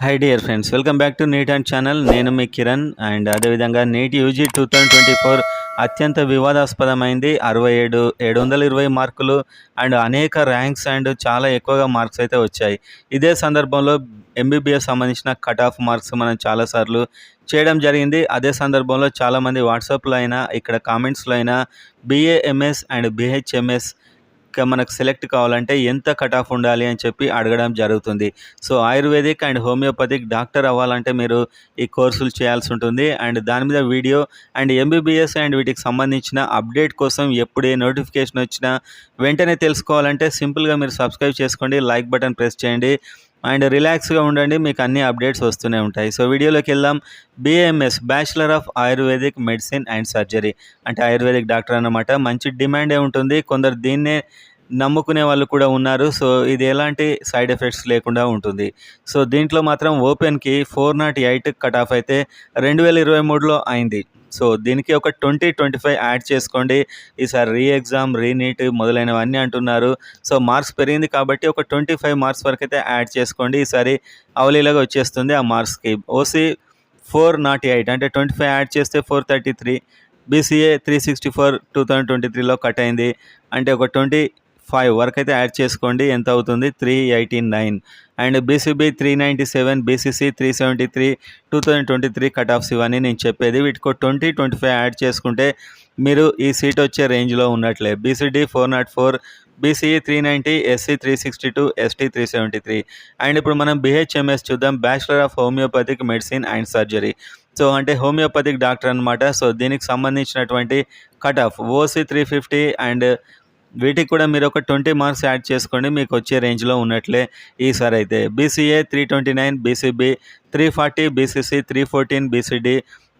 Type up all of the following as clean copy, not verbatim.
Hi dear friends, welcome back to NEET and channel. నేను మీ Kiran. And అదేవిధంగా NEET UG 2024 అత్యంత వివాదాస్పదమైంది. 720 మార్కులు అండ్ అనేక ర్యాంక్స్ అండ్ చాలా ఎక్కువగా మార్క్స్ అయితే వచ్చాయి. ఇదే సందర్భంలో ఎంబీబీఎస్ సంబంధించిన కట్ ఆఫ్ మార్క్స్ మనం చాలాసార్లు చేయడం జరిగింది. అదే సందర్భంలో చాలామంది వాట్సాప్లో అయినా ఇక్కడ కామెంట్స్లో అయినా బీఏఎంఎస్ అండ్ బీహెచ్ఎంఎస్ మనకు సెలెక్ట్ కావాలంటే ఎంత కట్ ఆఫ్ ఉండాలి అని చెప్పి అడగడం జరుగుతుంది. So ayurvedic and homeopathic doctor అవ్వాలంటే మీరు ఈ కోర్సులు చేయాల్సి ఉంటుంది. అండ్ దాని మీద వీడియో అండ్ ఎంబీబీఎస్ అండ్ వీటికి సంబంధించిన అప్డేట్ కోసం ఎప్పుడు ఏ నోటిఫికేషన్ వచ్చినా వెంటనే తెలుసుకోవాలంటే సింపుల్గా మీరు సబ్స్క్రైబ్ చేసుకోండి, లైక్ బటన్ ప్రెస్ చేయండి అండ్ రిలాక్స్గా ఉండండి, మీకు అన్ని అప్డేట్స్ వస్తూనే ఉంటాయి. సో వీడియోలోకి వెళ్దాం. BAMS bachelor of ayurvedic medicine and surgery అంటే ఆయుర్వేదిక్ డాక్టర్ అన్నమాట. మంచి డిమాండే ఉంటుంది, కొందరు దీన్నే నమ్ముకునే వాళ్ళు కూడా ఉన్నారు. సో ఇది ఎలాంటి సైడ్ ఎఫెక్ట్స్ లేకుండా ఉంటుంది. సో దీంట్లో మాత్రం ఓపెన్కి 408 కట్ ఆఫ్ అయితే 2023లో అయింది. సో దీనికి ఒక 20-25 యాడ్ చేసుకోండి. ఈసారి రీ ఎగ్జామ్, రీనీట్ మొదలైనవన్నీ అంటున్నారు. సో మార్క్స్ పెరిగింది కాబట్టి ఒక 25 మార్క్స్ వరకు అయితే యాడ్ చేసుకోండి. ఈసారి అవలీలాగా వచ్చేస్తుంది ఆ మార్క్స్కి. ఓసీ 408 అంటే 25 యాడ్ చేస్తే 433. బీసీఏ 364 2023లో కట్ అయింది. అంటే ఒక 25 వరకు అయితే యాడ్ చేసుకోండి. ఎంత అవుతుంది? 389. And BCB 397, BCC 373 2023 cut offs ఇవన్నీ నేను చెప్పేది. వీటికి 20-25 యాడ్ చేసుకుంటే మీరు ఈ సీట్ వచ్చే రేంజ్లో ఉన్నట్లే. BCD 404, BCE 390, SC 362, ST 373. And ఇప్పుడు మనం బీహెచ్ఎంఎస్ చూద్దాం. Bachelor of homeopathic medicine and surgery. So అంటే హోమియోపతిక్ డాక్టర్ అనమాట. సో దీనికి సంబంధించినటువంటి కట్ ఆఫ్ ఓసీ 350 అండ్ వీటికి కూడా మీరు ఒక 20 మార్క్స్ యాడ్ చేసుకోండి, మీకు వచ్చే రేంజ్లో ఉన్నట్లే. ఈసారి అయితే బీసీఏ 329, బీసీబీ 340, బీసీసీ 314, బీసీడీ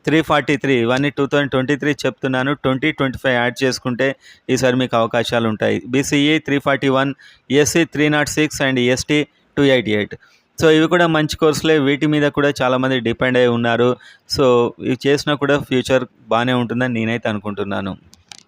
343 ఇవన్నీ 2023 చెప్తున్నాను. 20-25 యాడ్ చేసుకుంటే ఈసారి మీకు అవకాశాలు ఉంటాయి. BCE 341, SC 306 and ST 288. So ఇవి కూడా మంచి కోర్సులే. వీటి మీద కూడా చాలామంది డిపెండ్ అయి ఉన్నారు. సో ఇవి చేసినా కూడా ఫ్యూచర్ బాగానే ఉంటుందని నేనైతే అనుకుంటున్నాను.